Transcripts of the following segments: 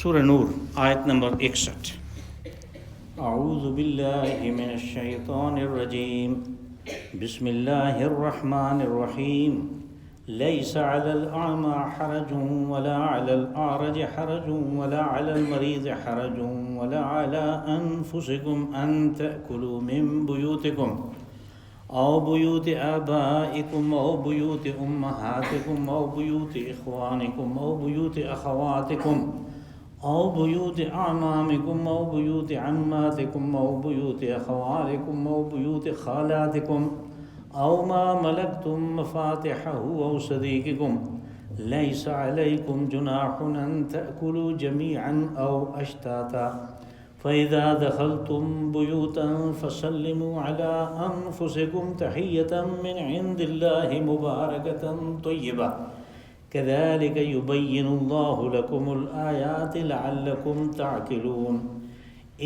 سورہ نور آیت نمبر 61۔ اعوذ باللہ من الشیطان الرجیم، بسم اللہ الرحمن الرحیم۔ لیس علی الاعمى حرج ولا علی الاعرج حرج ولا علی المریض حرج ولا علی انفسکم ان تأکلوا من بیوتکم او بیوت آبائکم او بیوت امہاتکم او بیوت اخوانکم او بیوت اخواتکم او بیوت اعمامکم او بیوت عماتکم او بیوت اخوالکم او بیوت خالاتکم او ما ملکتم مفاتحہ او صدیقکم لیس علیکم جناح ان تأکلوا جمیعا او اشتاتا فإذا دخلتم بيوتا فسلموا على أنفسكم تحية من عند الله مباركة طيبة كذلك يبين الله لكم الآيات لعلكم تعقلون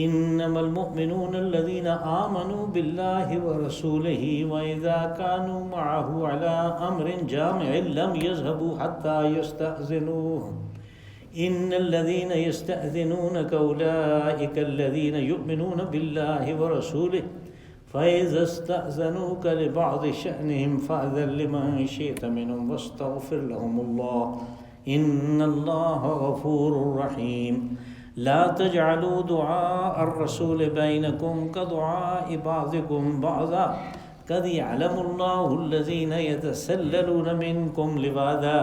إنما المؤمنون الذين آمنوا بالله ورسوله وإذا كانوا معه على أمر جامع لم يذهبوا حتى يستأذنوه إن الذين يستأذنونك أولئك الذين يؤمنون بالله ورسوله فإذا استأذنوك لبعض شأنهم فأذن لمن شئت منهم واستغفر لهم الله إن الله غفور رحيم لا تجعلوا دعاء الرسول بينكم كدعاء بعضكم بعضا قد يعلم الله الذين يتسللون منكم لواذا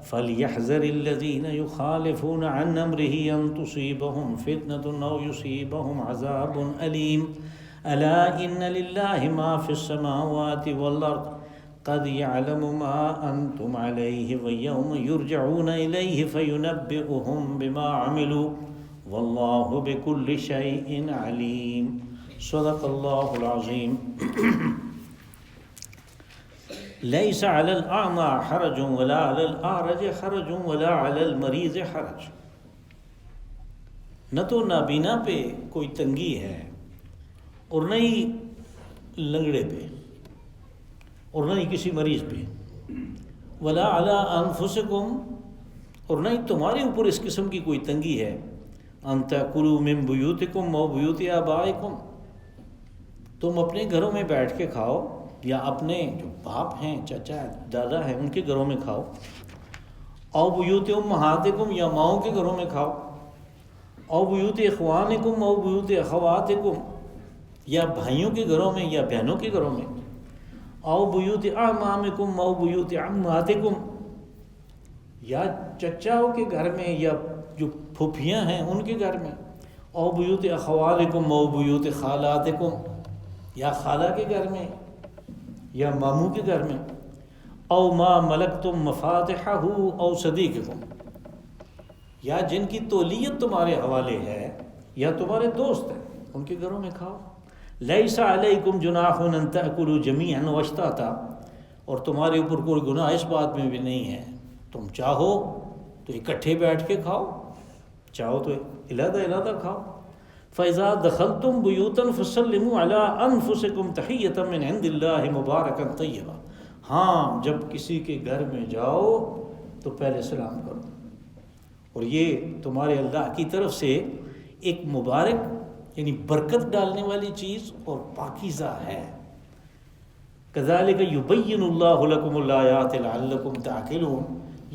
فليحذر الذين يخالفون عن أمره أن تصيبهم فتنة أو يصيبهم عذاب أليم ألا إن لله ما في السماوات والأرض قد يعلم ما أنتم عليه ويوم يرجعون إليه فينبئهم بما عملوا والله بكل شيء عليم صدق الله العظيم۔ لیس علی الاعمى حرج ولا علی الاعرج حرج ولا علی المریض حرج، نہ تو نابینا پہ کوئی تنگی ہے اور نہ ہی لنگڑے پہ اور نہ ہی کسی مریض پہ، ولا علی انفسکم اور نہ ہی تمہارے اوپر اس قسم کی کوئی تنگی ہے، ان تأکلوا من بیوتکم و بیوت آبائکم، تم اپنے گھروں میں بیٹھ کے کھاؤ یا اپنے جو باپ ہیں چچا دادا ہیں ان کے گھروں میں کھاؤ، او بیوت امہاتکم یا ماؤں کے گھروں میں کھاؤ، او بیوت اخوانکم او بیوت اخواتکم یا بھائیوں کے گھروں میں یا بہنوں کے گھروں میں، او بیوت اعمامکم او بیوت عماتکم یا چچاؤں کے گھر میں یا جو پھوپھیاں ہیں ان کے گھر میں، او بیوت اخوالکم او بیوت خالاتکم یا خالہ کے گھر میں یا ماموں کے گھر میں، او ما ملکتم مفاتحہ او صدیقکم یا جن کی تولیت تمہارے حوالے ہے یا تمہارے دوست ہیں ان کے گھروں میں کھاؤ۔ لیس علیکم جناح ان تأکلوا جمیعا واشتاتا، اور تمہارے اوپر کوئی گناہ اس بات میں بھی نہیں ہے، تم چاہو تو اکٹھے بیٹھ کے کھاؤ، چاہو تو علیحدہ علیحدہ کھاؤ۔ فَإِذَا دَخَلْتُمْ بُيُوتًا فَسَلِّمُوا عَلَىٰ أَنفُسِكُمْ تَحِيَّةً مِّنْ عِندِ اللَّهِ مُبَارَكًا طَيِّبًا، ہاں جب کسی کے گھر میں جاؤ تو پہلے سلام کرو، اور یہ تمہارے اللہ کی طرف سے ایک مبارک یعنی برکت ڈالنے والی چیز اور پاکیزہ ہے۔ كَذَلِكَ يُبَيِّنُ اللَّهُ لَكُمُ الْآيَاتِ لَعَلَّكُمْ تَعْقِلُونَ،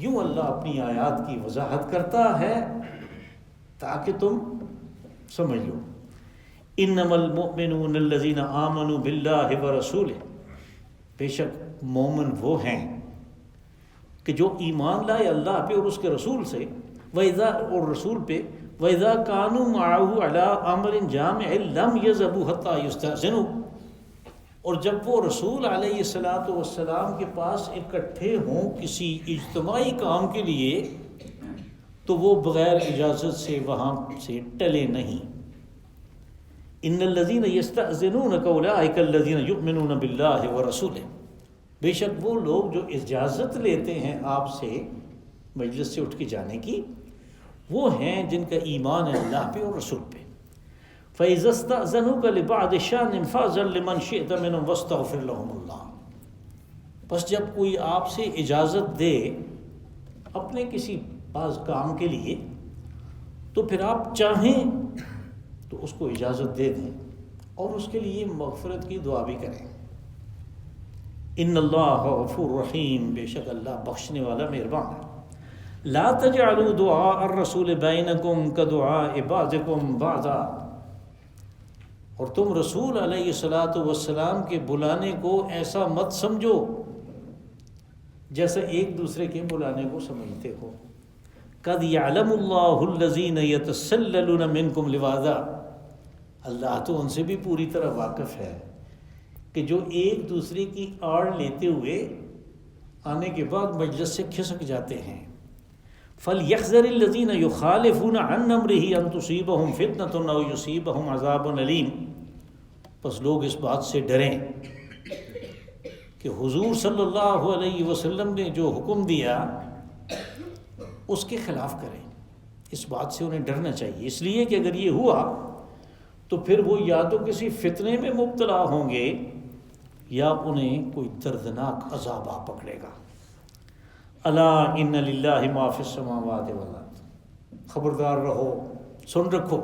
یوں اللہ اپنی آیات کی وضاحت کرتا ہے تاکہ تم سمجھ لو۔ انما المؤمنون الذین آمنوا باللہ ورسولہ، بے شک مومن وہ ہیں کہ جو ایمان لائے اللہ پہ اور اس کے رسول سے، وَإِذَا اور رسول پہ، وَإِذَا كَانُوا مَعَهُ عَلَىٰ أَمْرٍ جَامِعٍ لَمْ يَذْهَبُوا حَتَّىٰ يَسْتَأْذِنُوا، اور جب وہ رسول علیہ الصلاۃ والسلام کے پاس اکٹھے ہوں کسی اجتماعی کام کے لیے تو وہ بغیر اجازت سے وہاں سے ٹلے نہیں۔ ان الذین یستأذنونک اولئک الذین یؤمنون باللہ ورسولہ، بے شک وہ لوگ جو اجازت لیتے ہیں آپ سے مجلس سے اٹھ کے جانے کی، وہ ہیں جن کا ایمان ہے اللہ پہ اور رسول پہ۔ فَإِذَا اسْتَأْذَنُوكَ لِبَعْضِ شَأْنٍ فَأْذَن لِمَنْ شِئْتَ مِنْهُمْ وَاسْتَغْفِرْ لَهُمُ اللَّهُ، بس جب کوئی آپ سے اجازت دے اپنے کسی بعض کام کے لیے تو پھر آپ چاہیں تو اس کو اجازت دے دیں اور اس کے لیے مغفرت کی دعا بھی کریں۔ ان اللہ غفور رحیم، بے شک اللہ بخشنے والا مہربان ہے۔ لا تجعلوا دعاء الرسول بینکم کدعاء بعضکم بعضا، اور تم رسول علیہ الصلاۃ والسلام کے بلانے کو ایسا مت سمجھو جیسا ایک دوسرے کے بلانے کو سمجھتے ہو۔ قد یعلم اللہ الذین یتسللون منکم لواذا، اللہ تو ان سے بھی پوری طرح واقف ہے کہ جو ایک دوسرے کی آڑ لیتے ہوئے آنے کے بعد مجلس سے کھسک جاتے ہیں۔ فَلْيَحْذَرِ الَّذِينَ يُخَالِفُونَ عَنْ أَمْرِهِ أَن تُصِيبَهُمْ فِتْنَةٌ أَوْ يُصِيبَهُمْ عَذَابٌ أَلِيمٌ، پس لوگ اس بات سے ڈریں کہ حضور صلی اللہ علیہ وسلم نے جو حکم دیا اس کے خلاف کریں۔ اس بات سے انہیں ڈرنا چاہیے، اس لیے کہ اگر یہ ہوا تو پھر وہ یا تو کسی فتنے میں مبتلا ہوں گے یا انہیں کوئی دردناک عذاب آ پکڑے گا۔ الا ان للہ ما فی السماوات والارض، خبردار رہو، سن رکھو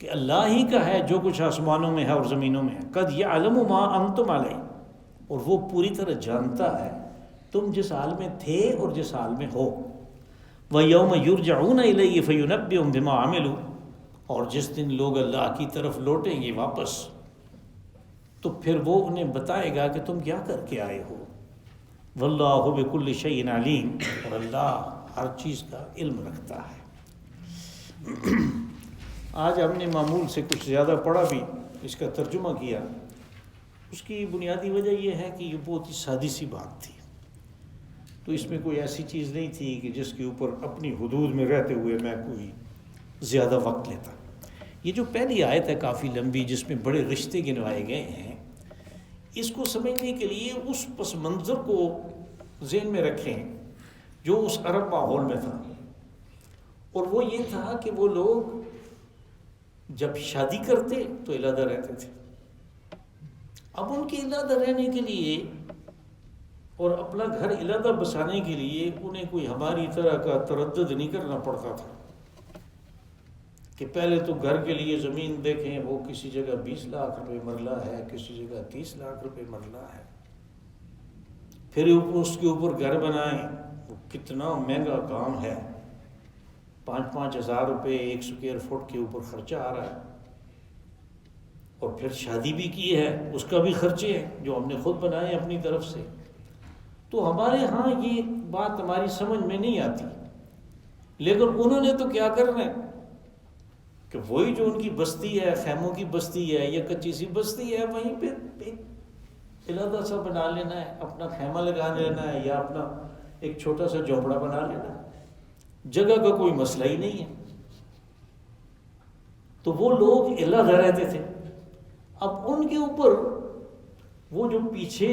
کہ اللہ ہی کا ہے جو کچھ آسمانوں میں ہے اور زمینوں میں ہے۔ قد یعلم ما انتم علیہ، اور وہ پوری طرح جانتا ہے تم جس حال میں تھے اور جس حال میں ہو۔ وَيَوْمَ يُرْجَعُونَ إِلَيْهِ فَيُنَبِّئُهُم بِمَا عَمِلُوا، اور جس دن لوگ اللہ کی طرف لوٹیں گے واپس تو پھر وہ انہیں بتائے گا کہ تم کیا کر کے آئے ہو۔ واللہ بکل شیء علیم، اور اللہ ہر چیز کا علم رکھتا ہے۔ آج ہم نے معمول سے کچھ زیادہ پڑھا بھی، اس کا ترجمہ کیا۔ اس کی بنیادی وجہ یہ ہے کہ یہ بہت ہی سادی سی بات تھی، تو اس میں کوئی ایسی چیز نہیں تھی کہ جس کے اوپر اپنی حدود میں رہتے ہوئے میں کوئی زیادہ وقت لیتا۔ یہ جو پہلی آیت ہے کافی لمبی، جس میں بڑے رشتے گنوائے گئے ہیں، اس کو سمجھنے کے لیے اس پس منظر کو ذہن میں رکھیں جو اس عرب ماحول میں تھا، اور وہ یہ تھا کہ وہ لوگ جب شادی کرتے تو علیحدہ رہتے تھے۔ اب ان کے علیحدہ رہنے کے لیے اور اپنا گھر علیحدہ بسانے کے لیے انہیں کوئی ہماری طرح کا تردد نہیں کرنا پڑتا تھا کہ پہلے تو گھر کے لیے زمین دیکھیں، وہ کسی جگہ 20 لاکھ روپے مرلہ ہے، کسی جگہ 30 لاکھ روپے مرلہ ہے، پھر اس کے اوپر گھر بنائیں، وہ کتنا مہنگا کام ہے، 5-5 ہزار روپے 1 سکوائر فٹ کے اوپر خرچہ آ رہا ہے، اور پھر شادی بھی کی ہے، اس کا بھی خرچے ہیں جو ہم نے خود بنائے اپنی طرف سے۔ تو ہمارے ہاں یہ بات ہماری سمجھ میں نہیں آتی، لیکن انہوں نے تو کیا کرنا ہے کہ وہی جو ان کی بستی ہے، خیموں کی بستی ہے یا کچی سی بستی ہے، وہیں پہ علیحدہ سا بنا لینا ہے، اپنا خیمہ لگا لینا ہے یا اپنا ایک چھوٹا سا جھونپڑا بنا لینا ہے، جگہ کا کوئی مسئلہ ہی نہیں ہے۔ تو وہ لوگ علیحدہ رہتے تھے۔ اب ان کے اوپر وہ جو پیچھے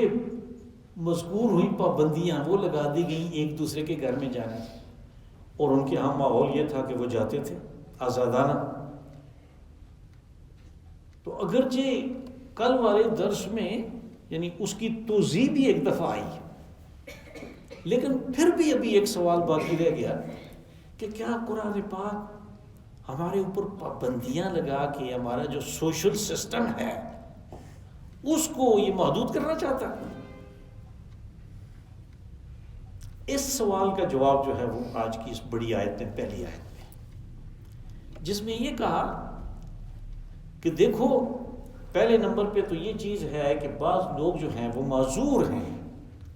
مذکور ہوئی پابندیاں وہ لگا دی گئیں ایک دوسرے کے گھر میں جانے، اور ان کے ہاں ماحول یہ تھا کہ وہ جاتے تھے آزادانہ۔ تو اگرچہ کل والے درس میں یعنی اس کی توضیح بھی ایک دفعہ آئی، لیکن پھر بھی ابھی ایک سوال باقی رہ گیا کہ کیا قرآن پاک ہمارے اوپر پابندیاں لگا کے ہمارا جو سوشل سسٹم ہے اس کو یہ محدود کرنا چاہتا ہے؟ اس سوال کا جواب جو ہے وہ آج کی اس بڑی آیت میں، پہلی آیت میں، جس میں یہ کہا کہ دیکھو پہلے نمبر پہ تو یہ چیز ہے کہ بعض لوگ جو ہیں وہ معذور ہیں،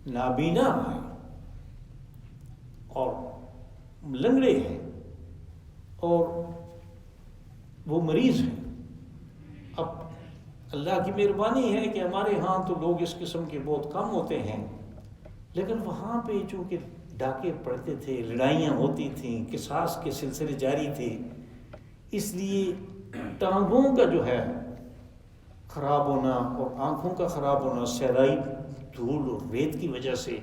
نابینا ہیں اور لنگڑے ہیں اور وہ مریض ہیں۔ اب اللہ کی مہربانی ہے کہ ہمارے ہاں تو لوگ اس قسم کے بہت کم ہوتے ہیں، لیکن وہاں پہ چونکہ ڈاکے پڑتے تھے، لڑائیاں ہوتی تھیں، قصاص کے سلسلے جاری تھے، اس لیے ٹانگوں کا جو ہے خراب ہونا اور آنکھوں کا خراب ہونا صحرائی دھول اور ریت کی وجہ سے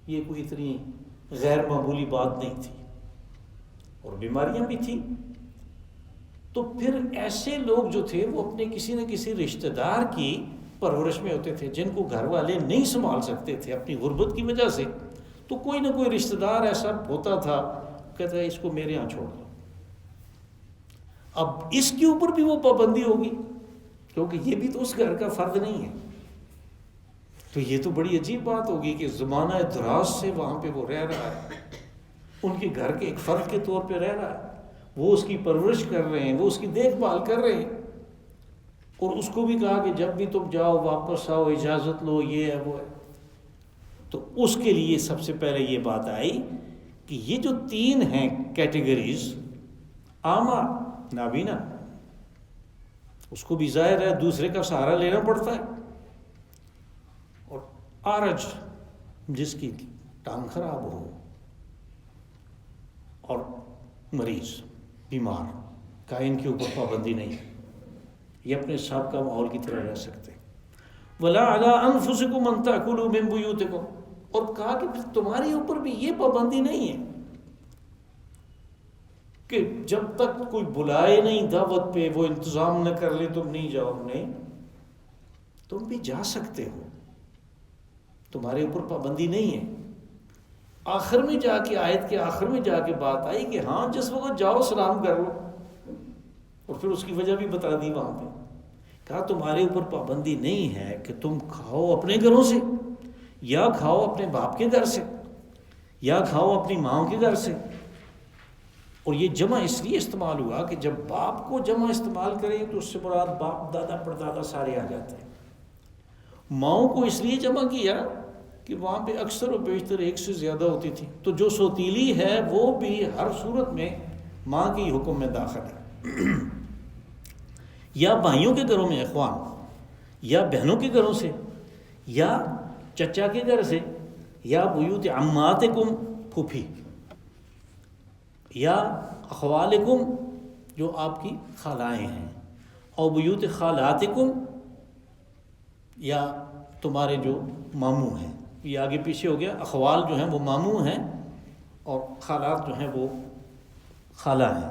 یہ کوئی اتنی غیر معمولی بات نہیں تھی، اور بیماریاں بھی تھیں۔ تو پھر ایسے لوگ جو تھے وہ اپنے کسی نہ کسی رشتہ دار کی پرورش میں ہوتے تھے، جن کو گھر والے نہیں سنبھال سکتے تھے اپنی غربت کی وجہ سے، تو کوئی نہ کوئی رشتہ دار ایسا ہوتا تھا، کہتا ہے اس کو میرے ہاں چھوڑ دو، اب اس کے اوپر بھی وہ پابندی ہوگی، کیونکہ یہ بھی تو اس گھر کا فرد نہیں ہے. تو یہ تو بڑی عجیب بات ہوگی کہ زمانہ دراز سے وہاں پہ وہ رہ رہا ہے، ان کے گھر کے ایک فرد کے طور پہ رہ رہا ہے، وہ اس کی پرورش کر رہے ہیں، وہ اس کی دیکھ بھال کر رہے ہیں، اور اس کو بھی کہا کہ جب بھی تم جاؤ واپس آؤ، اجازت لو، یہ ہے وہ ہے. تو اس کے لیے سب سے پہلے یہ بات آئی کہ یہ جو 3 ہیں کیٹیگریز، عامہ نابینا، اس کو بھی ظاہر ہے دوسرے کا سہارا لینا پڑتا ہے، اور عارج جس کی ٹانگ خراب ہو، اور مریض بیمار کا ان کے اوپر پابندی نہیں ہے، یہ اپنے سابقہ ماحول کی طرح رہ سکتے. وَلَا عَلَىٰ أَنفُسِكُمْ أَن تَأْكُلُوا مِن بُيُوتِكُمْ، اور کہا کہ تمہارے اوپر بھی یہ پابندی نہیں ہے کہ جب تک کوئی بلائے نہیں دعوت پہ، وہ انتظام نہ کر لے تم نہیں جاؤ. نہیں، تم بھی جا سکتے ہو، تمہارے اوپر پابندی نہیں ہے. آخر میں جا کے، آیت کے آخر میں جا کے بات آئی کہ ہاں جس وقت جاؤ سلام کر لو، اور پھر اس کی وجہ بھی بتا دی وہاں پہ. کہا تمہارے اوپر پابندی نہیں ہے کہ تم کھاؤ اپنے گھروں سے، یا کھاؤ اپنے باپ کے گھر سے، یا کھاؤ اپنی ماں کے گھر سے. اور یہ جمع اس لیے استعمال ہوا کہ جب باپ کو جمع استعمال کریں تو اس سے مراد باپ دادا پردادا سارے آ جاتے ہیں. ماؤں کو اس لیے جمع کیا کہ وہاں پہ اکثر و بیشتر ایک سے زیادہ ہوتی تھی، تو جو سوتیلی ہے وہ بھی ہر صورت میں ماں کے حکم میں داخل ہے. یا بھائیوں کے گھروں میں اخوان، یا بہنوں کے گھروں سے، یا چچا کے گھر سے، یا بیوت عماتکم پھوپھی، یا اخوالکم جو آپ کی خالائیں ہیں، اور بیوت خالاتکم یا تمہارے جو ماموں ہیں. یہ آگے پیچھے ہو گیا، اخوال جو ہیں وہ ماموں ہیں، اور خالات جو ہیں وہ خالہ ہیں.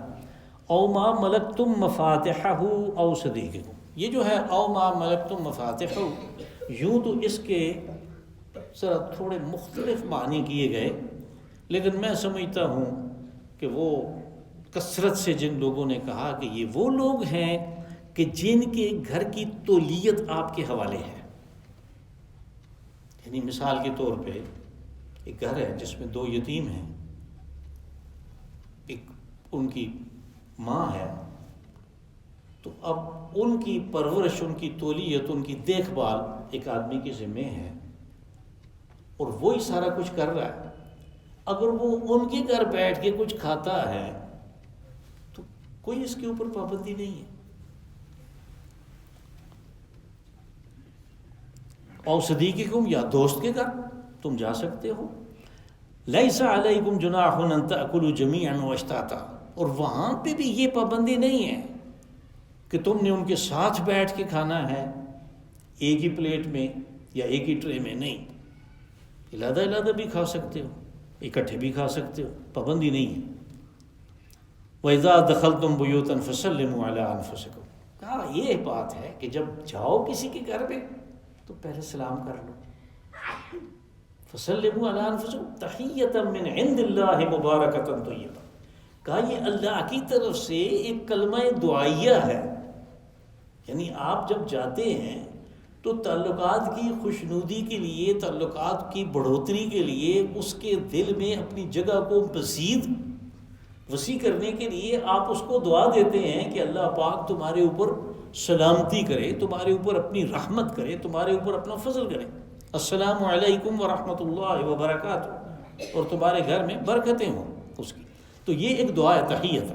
او ما ملکتم مفاتحہ او صدیقکم، یہ جو ہے او ما ملکتم مفاتحہ، یوں تو اس کے ذرا تھوڑے مختلف معنی کیے گئے، لیکن میں سمجھتا ہوں کہ وہ کثرت سے جن لوگوں نے کہا کہ یہ وہ لوگ ہیں کہ جن کے گھر کی تولیت آپ کے حوالے ہے. یعنی مثال کے طور پہ ایک گھر ہے جس میں 2 یتیم ہیں، ایک ان کی ماں ہے، تو اب ان کی پرورش، ان کی تولیت، ان کی دیکھ بھال ایک آدمی کے ذمہ ہے، اور وہی سارا کچھ کر رہا ہے. اگر وہ ان کے گھر بیٹھ کے کچھ کھاتا ہے تو کوئی اس کے اوپر پابندی نہیں ہے. اور صدیقکم یا دوست کے گھر تم جا سکتے ہو. لیس علیکم جناح ان تأکلوا جمیعا واشتاتا، اور وہاں پہ بھی یہ پابندی نہیں ہے کہ تم نے ان کے ساتھ بیٹھ کے کھانا ہے ایک ہی پلیٹ میں یا ایک ہی ٹرے میں. نہیں، علیحدہ علیحدہ بھی کھا سکتے ہو، اکٹھے بھی کھا سکتے ہو، پابندی نہیں ہے. وَإِذَا دَخَلْتُمْ بُيُوتًا فَسَلِّمُوا عَلَىٰ أَنفُسِكُمْ، کہا یہ بات ہے کہ جب جاؤ کسی کے گھر پہ تو پہلے سلام کر لو. فَسَلِّمُوا عَلَىٰ أَنفُسِكُمْ تَحِيَّةً مِّنْ عِندِ اللَّهِ مُبَارَكَةً طَيِّبَةً، کہا یہ اللہ کی طرف سے ایک کلمہ دعائیہ ہے. یعنی آپ جب جاتے ہیں تو تعلقات کی خوشنودی کے لیے، تعلقات کی بڑھوتری کے لیے، اس کے دل میں اپنی جگہ کو مزید وسیع کرنے کے لیے آپ اس کو دعا دیتے ہیں کہ اللہ پاک تمہارے اوپر سلامتی کرے، تمہارے اوپر اپنی رحمت کرے، تمہارے اوپر اپنا فضل کرے. السلام علیکم ورحمۃ اللہ وبرکاتہ، اور تمہارے گھر میں برکتیں ہوں اس کی. تو یہ ایک دعا ہے تحیت،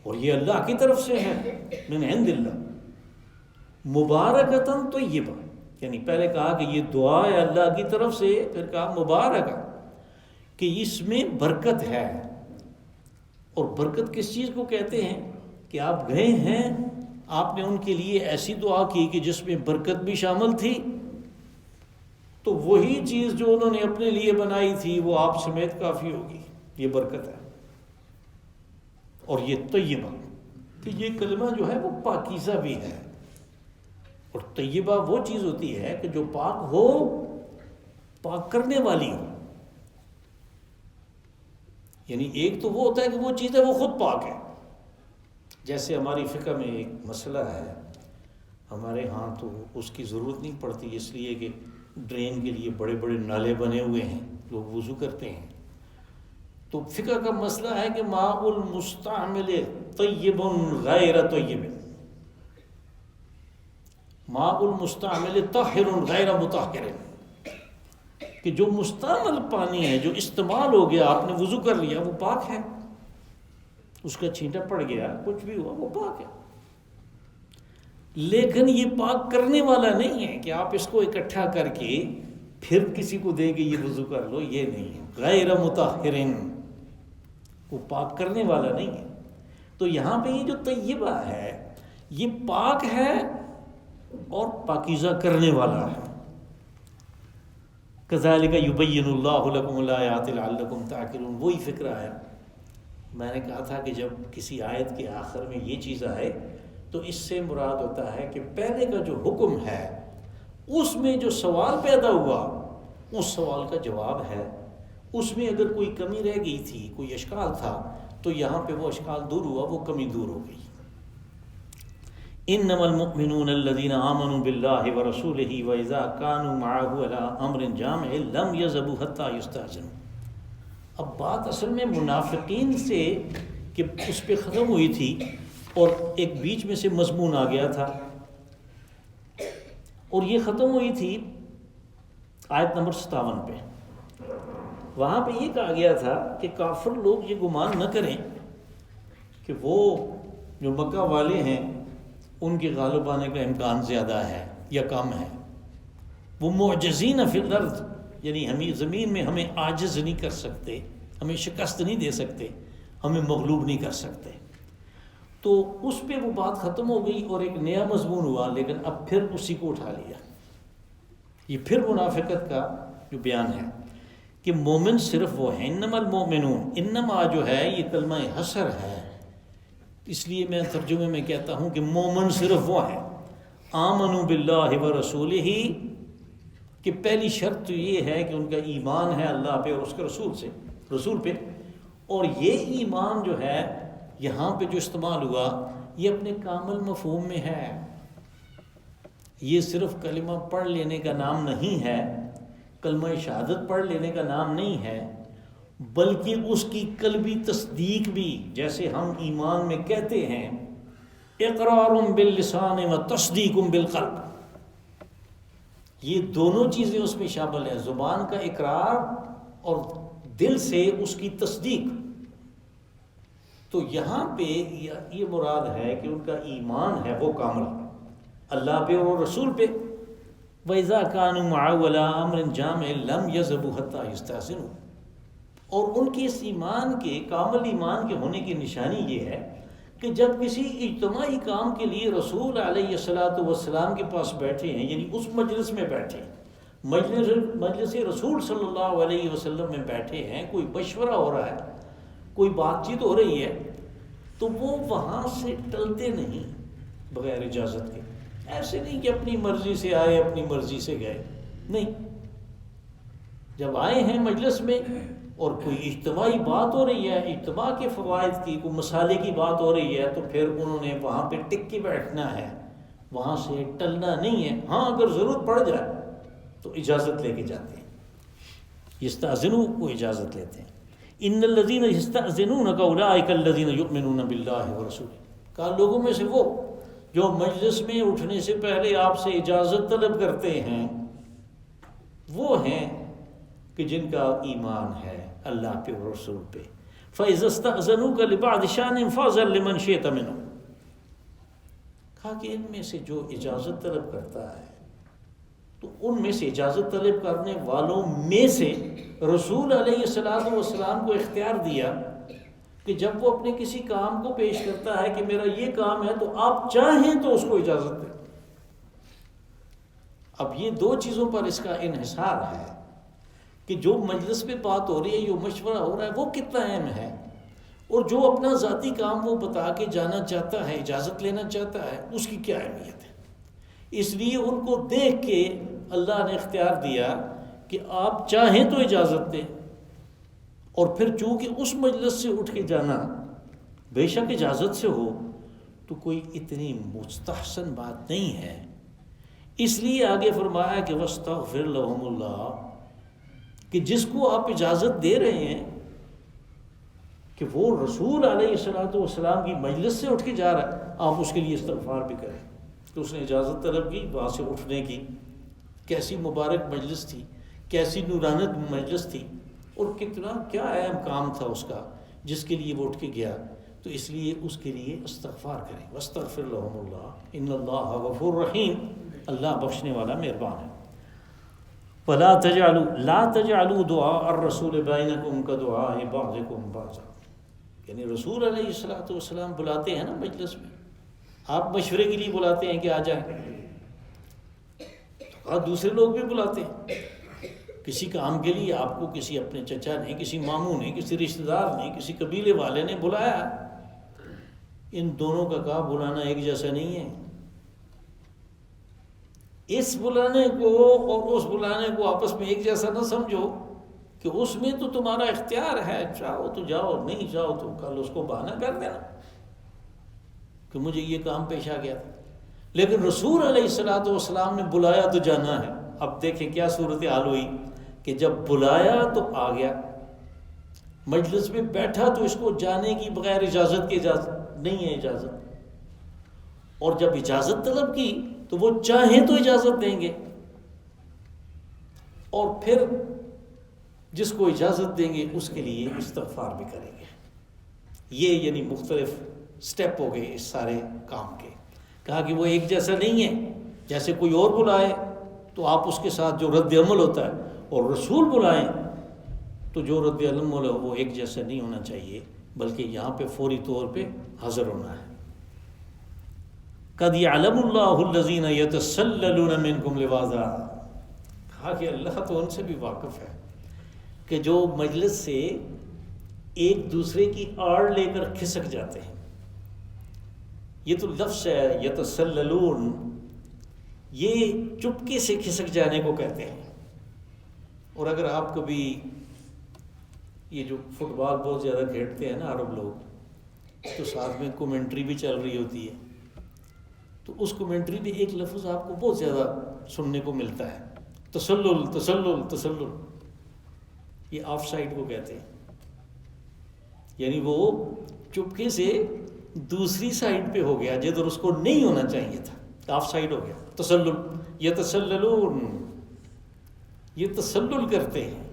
اور یہ اللہ کی طرف سے ہے، من عند اللہ مبارکتاً طیبہ. یعنی پہلے کہا کہ یہ دعا ہے اللہ کی طرف سے، پھر کہا مبارکہ کہ اس میں برکت ہے. اور برکت کس چیز کو کہتے ہیں کہ آپ گئے ہیں، آپ نے ان کے لیے ایسی دعا کی کہ جس میں برکت بھی شامل تھی، تو وہی چیز جو انہوں نے اپنے لیے بنائی تھی وہ آپ سمیت کافی ہوگی. یہ برکت ہے. اور یہ طیبہ کہ یہ کلمہ جو ہے وہ پاکیزہ بھی ہے. اور طیبہ وہ چیز ہوتی ہے کہ جو پاک ہو، پاک کرنے والی ہو. یعنی ایک تو وہ ہوتا ہے کہ وہ چیز ہے وہ خود پاک ہے، جیسے ہماری فقہ میں ایک مسئلہ ہے، ہمارے ہاں تو اس کی ضرورت نہیں پڑتی، اس لیے کہ ڈرین کے لیے بڑے بڑے نالے بنے ہوئے ہیں، لوگ وضو کرتے ہیں۔ تو فقہ کا مسئلہ ہے کہ ماء المستعمل طیب غیر طیب، ماء المستعمل طاہر غیر مطہر، کہ جو مستعمل پانی ہے، جو استعمال ہو گیا، آپ نے وضو کر لیا، وہ پاک ہے، اس کا چھینٹا پڑ گیا، کچھ بھی ہوا، وہ پاک ہے۔ لیکن یہ پاک کرنے والا نہیں ہے کہ آپ اس کو اکٹھا کر کے پھر کسی کو دیں گے یہ وضو کر لو، یہ نہیں ہے، غیر مطہر، وہ پاک کرنے والا نہیں ہے۔ تو یہاں پہ یہ جو طیبہ ہے یہ پاک ہے اور پاکیزہ کرنے والا ہے۔ کذالک یبین اللہ لکم الآیات لعلکم تعقلون، وہی فکرہ ہے۔ میں نے کہا تھا کہ جب کسی آیت کے آخر میں یہ چیز آئے تو اس سے مراد ہوتا ہے کہ پہلے کا جو حکم ہے اس میں جو سوال پیدا ہوا اس سوال کا جواب ہے، اس میں اگر کوئی کمی رہ گئی تھی، کوئی اشکال تھا، تو یہاں پہ وہ اشکال دور ہوا، وہ کمی دور ہو گئی۔ انما المؤمنون الذين آمنوا بالله ورسوله واذا كانوا معه على امر جامع لم يذهبوا حتى يستأذنوا۔ اب بات اصل میں منافقین سے کہ اس پہ ختم ہوئی تھی، اور ایک بیچ میں سے مضمون آ گیا تھا، اور یہ ختم ہوئی تھی آیت نمبر 57 پہ۔ وہاں پہ یہ کہا گیا تھا کہ کافر لوگ یہ گمان نہ کریں کہ وہ جو مکہ والے ہیں ان کے غالب آنے کا امکان زیادہ ہے یا کم ہے، وہ معجزین فی الارض، یعنی ہمیں زمین میں ہمیں عاجز نہیں کر سکتے، ہمیں شکست نہیں دے سکتے، ہمیں مغلوب نہیں کر سکتے۔ تو اس پہ وہ بات ختم ہو گئی اور ایک نیا مضمون ہوا، لیکن اب پھر اسی کو اٹھا لیا۔ یہ پھر منافقت کا جو بیان ہے کہ مومن صرف وہ ہیں۔ انما المؤمنون، انما جو ہے یہ کلمہ حصر ہے، اس لیے میں ترجمے میں کہتا ہوں کہ مومن صرف وہ ہیں آمنوا باللہ ورسولہ، کہ پہلی شرط تو یہ ہے کہ ان کا ایمان ہے اللہ پہ اور اس کے رسول پہ، اور یہ ایمان جو ہے یہاں پہ جو استعمال ہوا یہ اپنے کامل مفہوم میں ہے، یہ صرف کلمہ پڑھ لینے کا نام نہیں ہے، کلمہ شہادت پڑھ لینے کا نام نہیں ہے، بلکہ اس کی قلبی تصدیق بھی، جیسے ہم ایمان میں کہتے ہیں اقرار باللسان و تصدیق بالقلب، یہ دونوں چیزیں اس میں شامل ہیں، زبان کا اقرار اور دل سے اس کی تصدیق۔ تو یہاں پہ یہ مراد ہے کہ ان کا ایمان ہے وہ کامل اللہ پہ اور رسول پہ۔ وَإِذَا كَانُوا مَعَهُ عَلَىٰ أَمْرٍ جَامِعٍ لَمْ يَذْهَبُوا حَتَّىٰ يَسْتَأْذِنُوا، اور ان کے اس ایمان کے، کامل ایمان کے ہونے کی نشانی یہ ہے کہ جب کسی اجتماعی کام کے لیے رسول علیہ السلام کے پاس بیٹھے ہیں، یعنی اس مجلس میں بیٹھے ہیں، مجلس رسول صلی اللہ علیہ وسلم میں بیٹھے ہیں، کوئی مشورہ ہو رہا ہے، کوئی بات چیت ہو رہی ہے، تو وہ وہاں سے ٹلتے نہیں بغیر اجازت کے۔ ایسے نہیں کہ اپنی مرضی سے آئے اپنی مرضی سے گئے، نہیں، جب آئے ہیں مجلس میں اور کوئی اجتماعی بات ہو رہی ہے، اجتماع کے فوائد کی، کوئی مسالے کی بات ہو رہی ہے، تو پھر انہوں نے وہاں پہ ٹک کے بیٹھنا ہے، وہاں سے ٹلنا نہیں ہے۔ ہاں اگر ضرورت پڑ جائے تو اجازت لے کے جاتے ہیں، یستأذنوا، وہ اجازت لیتے ہیں۔ ان الذین یستأذنونک اولئک الذین یؤمنون باللہ ورسولہ، کہا لوگوں میں سے وہ جو مجلس میں اٹھنے سے پہلے آپ سے اجازت طلب کرتے ہیں وہ ہیں کہ جن کا ایمان ہے اللہ پہ اور رسول پہ۔ فَإِذَا اسْتَأْذَنُوكَ لِبَعْضِ شَأْنٍ فَأْذَن لِمَنْ شِئْتَ مِنْهُمْ، کہا کہ ان میں سے جو اجازت طلب کرتا ہے تو ان میں سے، اجازت طلب کرنے والوں میں سے رسول علیہ السلام کو اختیار دیا کہ جب وہ اپنے کسی کام کو پیش کرتا ہے کہ میرا یہ کام ہے تو آپ چاہیں تو اس کو اجازت دیں۔ اب یہ دو چیزوں پر اس کا انحصار ہے کہ جو مجلس میں بات ہو رہی ہے، جو مشورہ ہو رہا ہے، وہ کتنا اہم ہے، اور جو اپنا ذاتی کام وہ بتا کے جانا چاہتا ہے، اجازت لینا چاہتا ہے، اس کی کیا اہمیت ہے۔ اس لیے ان کو دیکھ کے اللہ نے اختیار دیا کہ آپ چاہیں تو اجازت دیں، اور پھر چونکہ اس مجلس سے اٹھ کے جانا بے شک اجازت سے ہو، تو کوئی اتنی مستحسن بات نہیں ہے. اس لیے آگے فرمایا کہ وَاسْتَغْفِرْ لَهُمُ اللَّهُ، کہ جس کو آپ اجازت دے رہے ہیں کہ وہ رسول علیہ السلام کی مجلس سے اٹھ کے جا رہا ہے، آپ اس کے لیے استغفار بھی کریں. تو اس نے اجازت طلب کی وہاں سے اٹھنے کی. کیسی مبارک مجلس تھی، کیسی نورانت مجلس تھی، اور کتنا کیا اہم کام تھا اس کا جس کے لیے وہ اٹھ کے گیا. تو اس لیے اس کے لیے استغفار کریں. وَاسْتَغْفِرْ لَهُمُ اللَّهُ إِنَّ اللَّهَ غَفُورٌ رَحِيمٌ، اللہ بخشنے والا مہربان ہے. وَلَا تَجْعَلُوا لَا تَجْعَلُوا دُعَاءَ الرَّسُولِ بَيْنَكُمْ كَدُعَاءِ بَعْضِكُمْ بَعْضًا، یعنی رسول علیہ السلام بلاتے ہیں نا مجلس میں، آپ مشورے کے لیے بلاتے ہیں کہ آ جائیں، اور دوسرے لوگ بھی بلاتے ہیں کسی کام کے لیے. آپ کو کسی اپنے چچا نے، کسی ماموں نے، کسی رشتہ دار نے، کسی قبیلے والے نے بلایا. ان دونوں کا کہا بلانا ایک جیسا نہیں ہے. اس بلانے کو اور اس بلانے کو آپس میں ایک جیسا نہ سمجھو کہ اس میں تو تمہارا اختیار ہے، چاہو تو جاؤ، نہیں چاہو تو کل اس کو بہانہ کر دینا کہ مجھے یہ کام پیش آ گیا تھا. لیکن رسول علیہ السلام نے بلایا تو جانا ہے. اب دیکھیں کیا صورتحال ہوئی کہ جب بلایا تو آ گیا، مجلس میں بیٹھا تو اس کو جانے کی بغیر اجازت کی اجازت نہیں ہے اجازت، اور جب اجازت طلب کی تو وہ چاہیں تو اجازت دیں گے، اور پھر جس کو اجازت دیں گے اس کے لیے استغفار بھی کریں گے. یہ یعنی مختلف سٹیپ ہو گئے اس سارے کام کے. کہا کہ وہ ایک جیسا نہیں ہے، جیسے کوئی اور بلائے تو آپ اس کے ساتھ جو رد عمل ہوتا ہے، اور رسول بلائیں تو جو رد عمل ہو وہ ایک جیسا نہیں ہونا چاہیے، بلکہ یہاں پہ فوری طور پہ حاضر ہونا ہے. قَدْ يَعْلَمُ اللَّهُ الَّذِينَ يَتَسَلَّلُونَ مِنْكُمْ لِوَاظًا، کہا کہ اللہ تو ان سے بھی واقف ہے کہ جو مجلس سے ایک دوسرے کی آڑ لے کر کھسک جاتے ہیں. یہ تو لفظ ہے یتسللون، یہ چپکے سے کھسک جانے کو کہتے ہیں. اور اگر آپ کبھی یہ جو فٹ بال بہت زیادہ کھیلتے ہیں نا عرب لوگ، تو ساتھ میں کومنٹری بھی چل رہی ہوتی ہے، تو اس کومنٹری میں ایک لفظ آپ کو بہت زیادہ سننے کو ملتا ہے، تسلل تسلل تسلل. یہ آف سائڈ کو کہتے ہیں، یعنی وہ چپکے سے دوسری سائڈ پہ ہو گیا جدھر اس کو نہیں ہونا چاہیے تھا، آف سائڈ ہو گیا. تسلل، یتسللون، یہ تسلل کرتے ہیں،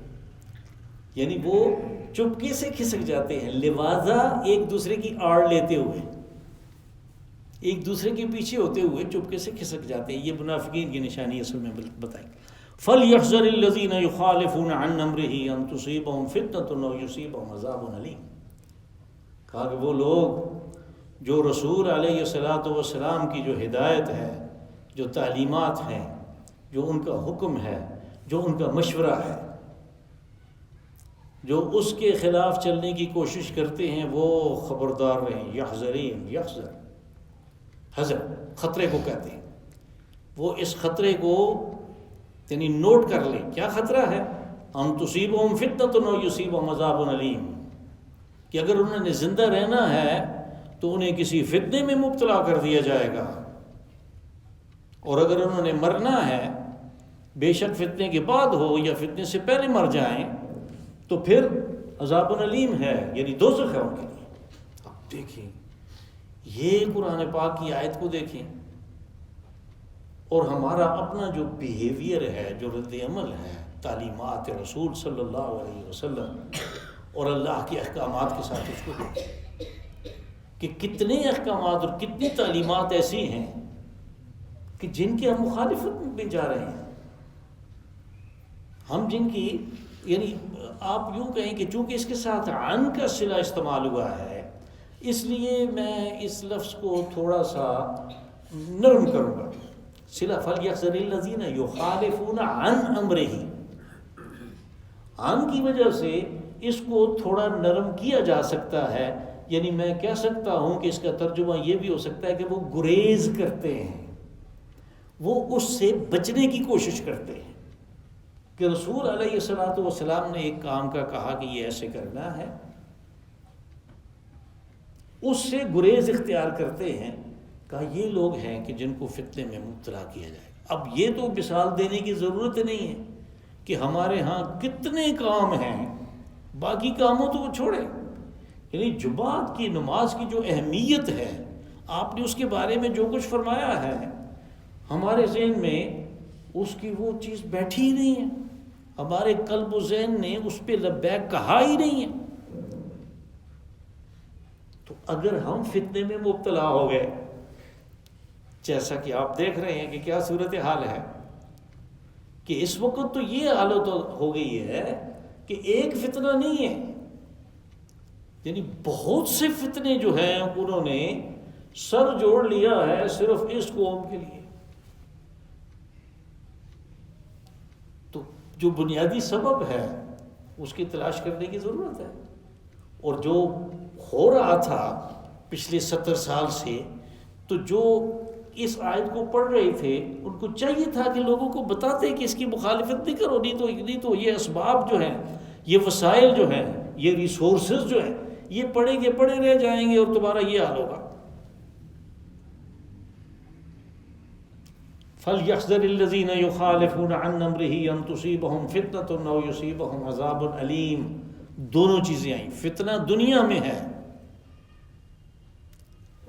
یعنی وہ چپکے سے کھسک جاتے ہیں. لواذا، ایک دوسرے کی آڑ لیتے ہوئے، ایک دوسرے کے پیچھے ہوتے ہوئے چپکے سے کھسک جاتے ہیں. یہ منافقین کی نشانی اصل میں بتائی. فَلْيَحْذَرِ الَّذِينَ يُخَالِفُونَ عَنْ أَمْرِهِ أَن تُصِيبَهُمْ فِتْنَةٌ أَوْ يُصِيبَهُمْ عَذَابٌ أَلِيمٌ. کہا کہ وہ لوگ جو رسول علیہ السلام کی جو ہدایت ہے، جو تعلیمات ہیں، جو ان کا حکم ہے، جو ان کا مشورہ ہے، جو اس کے خلاف چلنے کی کوشش کرتے ہیں، وہ خبردار رہیں. یحذرین، یحذر، حذر خطرے کو کہتے ہیں. وہ اس خطرے کو یعنی نوٹ کر لیں. کیا خطرہ ہے؟ ان تصیبہم فتنۃ او یصیبہم عذاب علیم، کہ اگر انہوں نے زندہ رہنا ہے تو انہیں کسی فتنے میں مبتلا کر دیا جائے گا، اور اگر انہوں نے مرنا ہے، بے شک فتنے کے بعد ہو یا فتنے سے پہلے مر جائیں، تو پھر عذاب علیم ہے، یعنی دوزخ ہے ان کے لیے. اب دیکھیں یہ قرآن پاک کی آیت کو دیکھیں، اور ہمارا اپنا جو بیہیویئر ہے، جو رد عمل ہے تعلیمات رسول صلی اللہ علیہ وسلم اور اللہ کے احکامات کے ساتھ، اس کو دیکھیں کہ کتنے احکامات اور کتنی تعلیمات ایسی ہیں کہ جن کی ہم مخالفت میں جا رہے ہیں. ہم جن کی یعنی آپ یوں کہیں کہ چونکہ اس کے ساتھ عن کا صلہ استعمال ہوا ہے، اس لیے میں اس لفظ کو تھوڑا سا نرم کروں گا. صلہ فَلْيَحْذَرِ الَّذِينَ يُخَالِفُونَ عَنْ أَمْرِهِ، عن کی وجہ سے اس کو تھوڑا نرم کیا جا سکتا ہے. یعنی میں کہہ سکتا ہوں کہ اس کا ترجمہ یہ بھی ہو سکتا ہے کہ وہ گریز کرتے ہیں، وہ اس سے بچنے کی کوشش کرتے ہیں کہ رسول علیہ السلام نے ایک کام کا کہا کہ یہ ایسے کرنا ہے، اس سے گریز اختیار کرتے ہیں. کہا یہ لوگ ہیں کہ جن کو فتنے میں مبتلا کیا جائے. اب یہ تو مثال دینے کی ضرورت نہیں ہے کہ ہمارے ہاں کتنے کام ہیں، باقی کاموں تو وہ چھوڑیں. یعنی جمعات کی نماز کی جو اہمیت ہے، آپ نے اس کے بارے میں جو کچھ فرمایا ہے، ہمارے ذہن میں اس کی وہ چیز بیٹھی ہی نہیں ہے، ہمارے قلب و ذہن نے اس پہ لبیک کہا ہی نہیں ہے. تو اگر ہم فتنے میں مبتلا ہو گئے، جیسا کہ آپ دیکھ رہے ہیں کہ کیا صورتحال ہے، کہ اس وقت تو یہ حالت ہو گئی ہے کہ ایک فتنہ نہیں ہے، یعنی بہت سے فتنے جو ہیں انہوں نے سر جوڑ لیا ہے صرف اس قوم کے لیے. تو جو بنیادی سبب ہے اس کی تلاش کرنے کی ضرورت ہے. اور جو ہو رہا تھا پچھلے 70 سال سے، تو جو اس آیت کو پڑھ رہے تھے ان کو چاہیے تھا کہ لوگوں کو بتاتے کہ اس کی مخالفت نہیں کرو، نہیں تو یہ اسباب جو ہیں، یہ وسائل جو ہیں، یہ ریسورسز جو ہیں، یہ پڑے رہ جائیں گے اور تمہارا یہ حال ہوگا. فَلْيَحْذَرِ الَّذِينَ يُخَالِفُونَ عَنْ أَمْرِهِ أَن تُصِيبَهُمْ فِتْنَةٌ أَوْ يُصِيبَهُمْ عَذَابٌ أَلِيمٌ. دونوں چیزیں آئیں، فتنہ دنیا میں ہے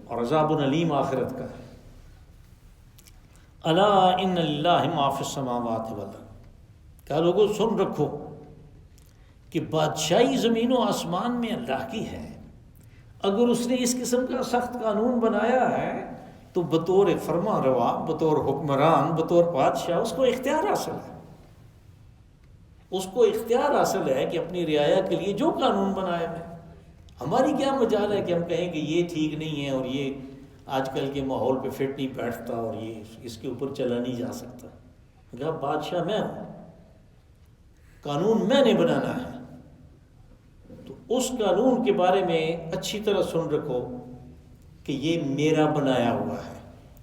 اور عذاب علیم آخرت کا ہے. الا ان للہ ما فی السماوات والارض. کیا لوگوں سن رکھو کہ بادشاہی زمین و آسمان میں اللہ کی ہے. اگر اس نے اس قسم کا سخت قانون بنایا ہے تو بطور فرما روا، بطور حکمران، بطور بادشاہ اس کو اختیار حاصل ہے. اس کو اختیار حاصل ہے کہ اپنی رعایا کے لیے جو قانون بنائے میں. ہماری کیا مجال ہے کہ ہم کہیں کہ یہ ٹھیک نہیں ہے اور یہ آج کل کے ماحول پہ فٹ نہیں بیٹھتا اور یہ اس کے اوپر چلا نہیں جا سکتا. کہا بادشاہ میں ہوں، قانون میں نے بنانا ہے. تو اس قانون کے بارے میں اچھی طرح سن رکھو کہ یہ میرا بنایا ہوا ہے.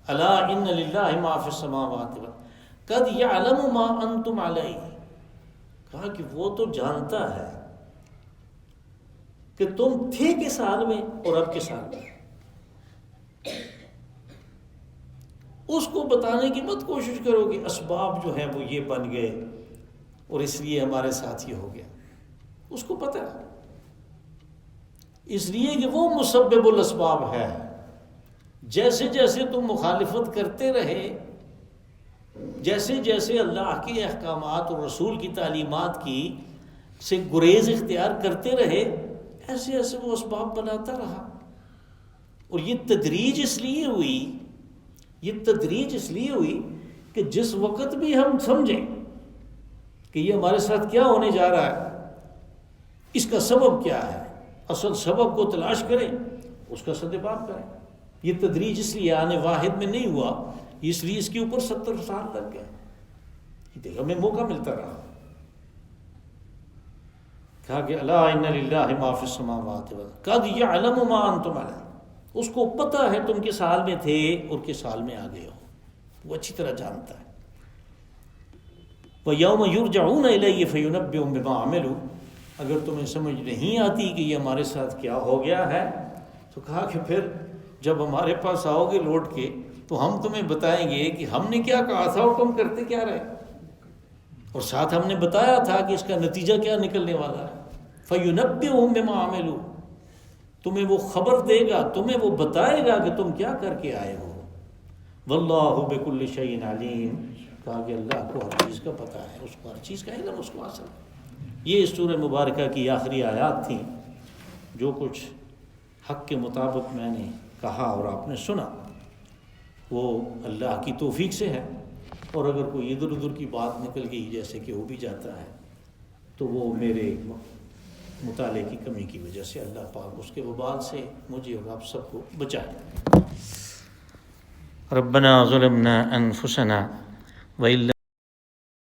الا ان للہ ما فی السماوات والارض قد یعلم ما انتم علیہ. کہا کہ وہ تو جانتا ہے کہ تم تھے کس حال میں اور اب کس حال میں. اس کو بتانے کی مت کوشش کرو کہ اسباب جو ہیں وہ یہ بن گئے اور اس لیے ہمارے ساتھ یہ ہو گیا. اس کو پتہ ہے، اس لیے کہ وہ مسبب الاسباب ہے. جیسے جیسے تم مخالفت کرتے رہے، جیسے جیسے اللہ کے احکامات اور رسول کی تعلیمات کی سے گریز اختیار کرتے رہے، ایسے ایسے وہ اسباب بناتا رہا. اور یہ تدریج اس لیے ہوئی کہ جس وقت بھی ہم سمجھیں کہ یہ ہمارے ساتھ کیا ہونے جا رہا ہے، اس کا سبب کیا ہے، اصل سبب کو تلاش کریں، اس کا سدباب کریں. یہ تدریج اس لیے آنے واحد میں نہیں ہوا، اس لیے اس کے اوپر 70 سال لگ گئے. دیکھ ہمیں موقع ملتا رہا. کہا کہ الا ان للہ ما فی السماوات والارض قد یعلم ما انتم علیہ. اس کو پتہ ہے تم کس حال میں تھے اور کس حال میں آ گئے ہو، وہ اچھی طرح جانتا ہے. وَيَوْمَ يُرْجَعُونَ إِلَيْهِ فَيُنَبِّئُهُم بِمَا عَمِلُوا. اگر تمہیں سمجھ نہیں آتی کہ یہ ہمارے ساتھ کیا ہو گیا ہے، تو کہا کہ پھر جب ہمارے پاس آؤ گے لوٹ کے تو ہم تمہیں بتائیں گے کہ ہم نے کیا کہا تھا اور تم کرتے کیا رہے، اور ساتھ ہم نے بتایا تھا کہ اس کا نتیجہ کیا نکلنے والا ہے. فَيُنَبِّئُهُم بِمَا عَمِلُوا. تمہیں وہ خبر دے گا، تمہیں وہ بتائے گا کہ تم کیا کر کے آئے ہو. وَاللَّهُ بِكُلِّ شَيْءٍ عَلِيمٌ. کہا کہ اللہ کو ہر چیز کا پتہ ہے، اس کو ہر چیز کا علم اس کو حاصل ہے. یہ اس سورہ مبارکہ کی آخری آیات تھیں. جو کچھ حق کے مطابق میں نے کہا اور آپ نے سنا وہ اللہ کی توفیق سے ہے، اور اگر کوئی ادھر ادھر کی بات نکل گئی جیسے کہ ہو بھی جاتا ہے تو وہ میرے مطالعے کی کمی کی وجہ سے. اللہ پاک اس کے وبال سے مجھے اور آپ سب کو بچائے. ربنا ظلمنا انفسنا وإن